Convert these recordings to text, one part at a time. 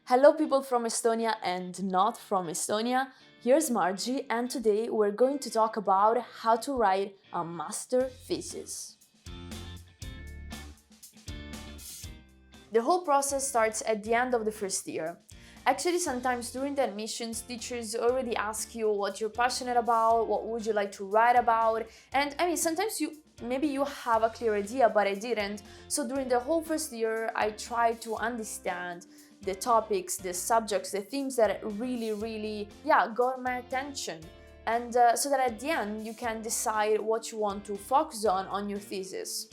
Hello people from Estonia and not from Estonia. Here's Margi and today we're going to talk about how to write a master thesis. The whole process starts at the end of the first year. Actually, sometimes during the admissions, teachers already ask you what you're passionate about, what would you like to write about, and sometimes maybe you have a clear idea, but I didn't. So during the whole first year, I tried to understand the topics, the subjects, the themes that really got my attention, and so that at the end you can decide what you want to focus on your thesis.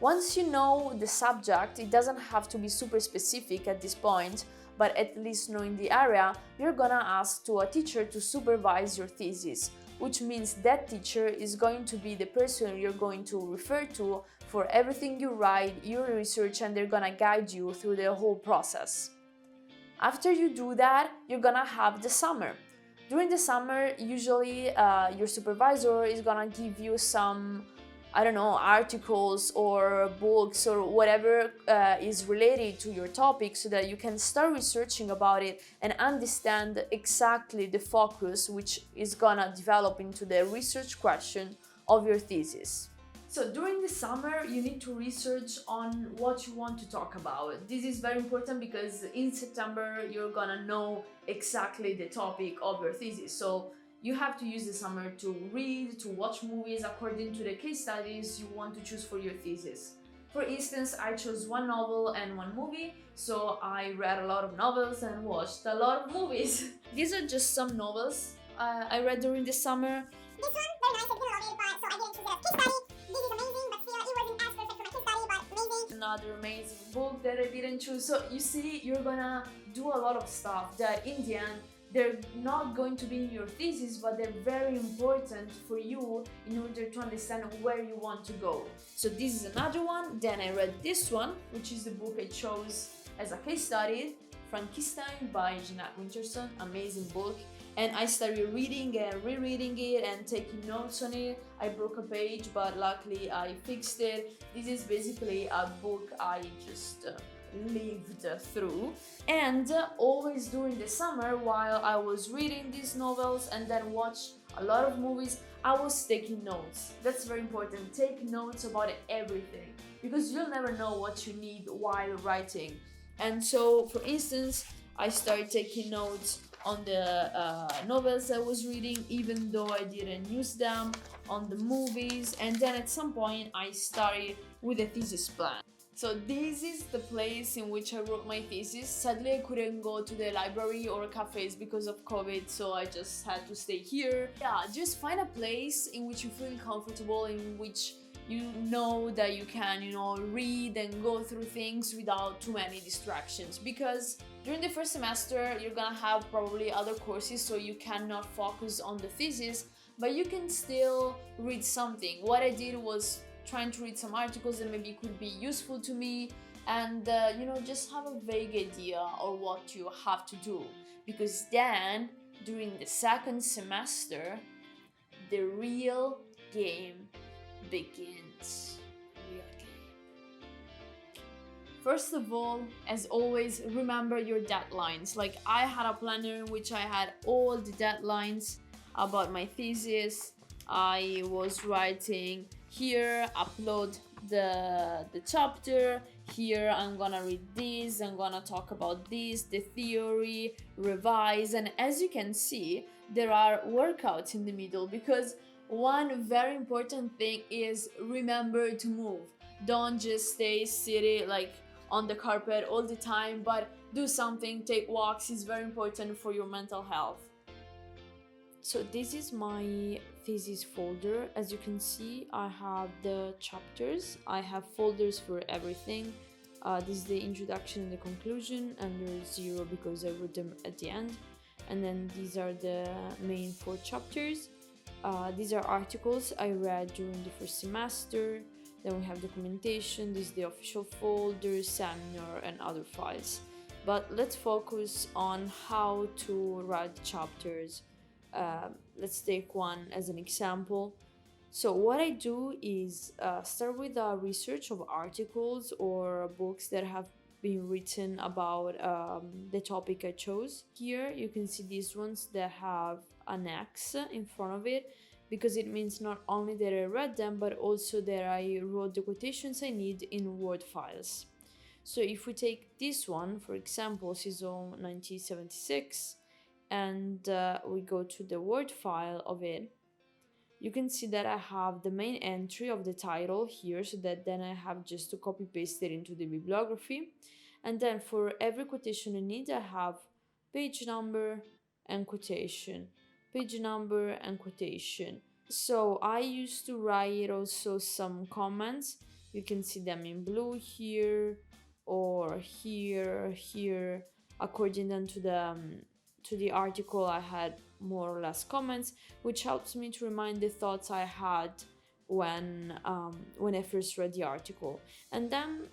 Once you know the subject, it doesn't have to be super specific at this point, but at least knowing the area, you're gonna ask to a teacher to supervise your thesis, which means that teacher is going to be the person you're going to refer to for everything you write, your research, and they're gonna guide you through the whole process. After you do that, you're gonna have the summer. During the summer, usually your supervisor is gonna give you some, articles or books or whatever is related to your topic so that you can start researching about it and understand exactly the focus which is gonna develop into the research question of your thesis. So during the summer, you need to research on what you want to talk about. This is very important because in September, you're gonna know exactly the topic of your thesis. So you have to use the summer to read, to watch movies according to the case studies you want to choose for your thesis. For instance, I chose one novel and one movie, so I read a lot of novels and watched a lot of movies. These are just some novels I read during the summer. This one, very nice, I didn't love it, but so I didn't choose it as case study. This is amazing, but still, it wasn't as perfect for my case study, but amazing. Another amazing book that I didn't choose. So you see, you're gonna do a lot of stuff that in the end, they're not going to be in your thesis, but they're very important for you in order to understand where you want to go. So this is another one. Then I read this one, which is the book I chose as a case study, Frankenstein by Jeanette Winterson, amazing book. And I started reading and rereading it and taking notes on it. I broke a page, but luckily I fixed it. This is basically a book I just lived through. And always during the summer, while I was reading these novels and then watch a lot of movies, I was taking notes. That's very important. Take notes about everything because you'll never know what you need while writing. And so, for instance, I started taking notes on the novels I was reading, even though I didn't use them, on the movies, and then at some point I started with a thesis plan. So this is the place in which I wrote my thesis. Sadly, I couldn't go to the library or cafes because of COVID, so I just had to stay here. Yeah, just find a place in which you feel comfortable, in which you know that you can, read and go through things without too many distractions. Because during the first semester, you're gonna have probably other courses, so you cannot focus on the thesis, but you can still read something. What I did was trying to read some articles that maybe could be useful to me and just have a vague idea of what you have to do, because then during the second semester the real game begins. First of all, as always, remember your deadlines. Like I had a planner in which I had all the deadlines about my thesis. I was writing here, upload the chapter, here I'm gonna read this, I'm gonna talk about this, the theory, revise, and as you can see, there are workouts in the middle because one very important thing is remember to move. Don't just stay seated like on the carpet all the time, but do something, take walks, is very important for your mental health. So this is my thesis folder. As you can see, I have the chapters. I have folders for everything. This is the introduction and the conclusion, and there's 0 because I wrote them at the end. And then these are the main 4 chapters. These are articles I read during the first semester. Then we have documentation. This is the official folder, seminar, and other files. But let's focus on how to write chapters. Let's take one as an example. So what I do is start with a research of articles or books that have been written about the topic I chose. Here you can see these ones that have an X in front of it, because it means not only that I read them, but also that I wrote the quotations I need in Word files. So if we take this one, for example, CISO 1976, and we go to the Word file of it, you can see that I have the main entry of the title here, so that then I have just to copy paste it into the bibliography. And then for every quotation I need, I have page number and quotation, page number and quotation. So I used to write also some comments. You can see them in blue here, or here. According then to the article, I had more or less comments, which helps me to remind the thoughts I had when I first read the article. And then,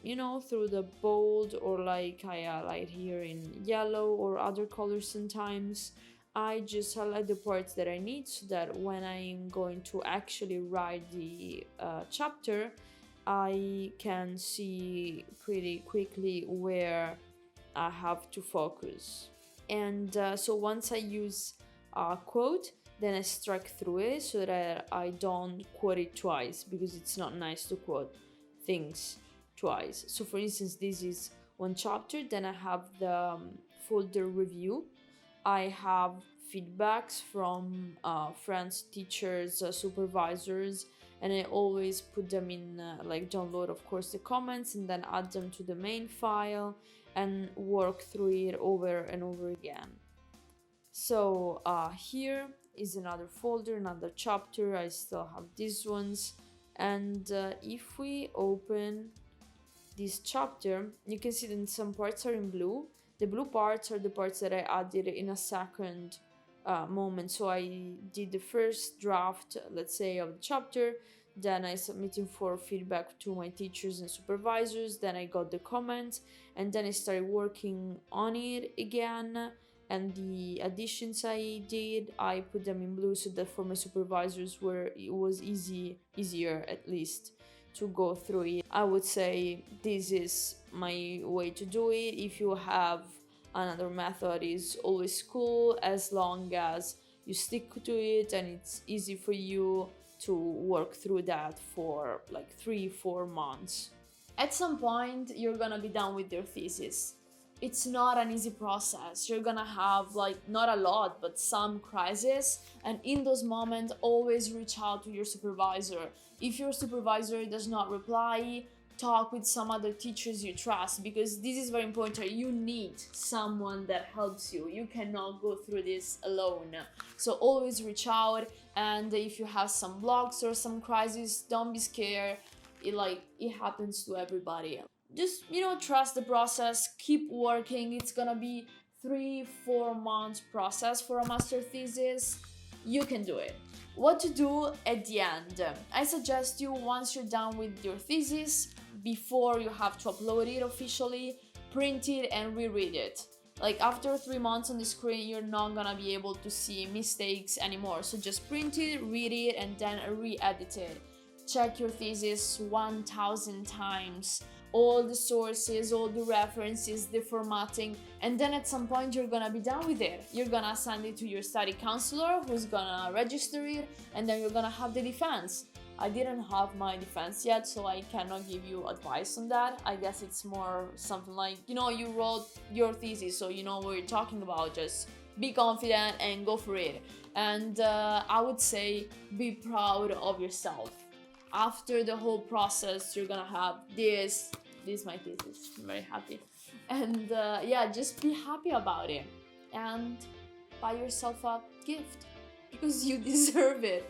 through the bold, or like I highlight here in yellow or other colors sometimes, I just highlight the parts that I need, so that when I'm going to actually write the chapter, I can see pretty quickly where I have to focus. And so once I use a quote, then I strike through it so that I don't quote it twice, because it's not nice to quote things twice. So for instance, this is one chapter, then I have the folder review. I have feedbacks from friends, teachers, supervisors, and I always put them in, download, of course, the comments, and then add them to the main file and work through it over and over again. So here is another folder, another chapter. I still have these ones. And if we open this chapter, you can see that some parts are in blue. The blue parts are the parts that I added in a second moment. So I did the first draft, let's say, of the chapter. Then I submitted for feedback to my teachers and supervisors. Then I got the comments, and then I started working on it again. And the additions I did, I put them in blue, so that for my supervisors it was easier at least to go through it. I would say this is my way to do it. If you have another method, is always cool, as long as you stick to it and it's easy for you to work through that for like 3-4 months. At some point, you're gonna be done with your thesis. It's not an easy process. You're gonna have not a lot, but some crises, and in those moments, always reach out to your supervisor. If your supervisor does not reply, talk with some other teachers you trust, because this is very important. You need someone that helps you. You cannot go through this alone. So always reach out, and if you have some blocks or some crises, don't be scared. It happens to everybody. Just, trust the process, keep working. It's gonna be 3-4 months process for a master thesis. You can do it. What to do at the end? I suggest you, once you're done with your thesis, before you have to upload it officially, print it and reread it. After 3 months on the screen, you're not gonna be able to see mistakes anymore. So just print it, read it, and then re-edit it. Check your thesis 1,000 times. All the sources, all the references, the formatting, and then at some point you're gonna be done with it. You're gonna send it to your study counselor, who's gonna register it, and then you're gonna have the defense. I didn't have my defense yet, so I cannot give you advice on that. I guess it's more something like, you wrote your thesis, so you know what you're talking about. Just be confident and go for it. And I would say be proud of yourself. After the whole process, you're gonna have this is my thesis. I'm very happy. And just be happy about it. And buy yourself a gift, because you deserve it.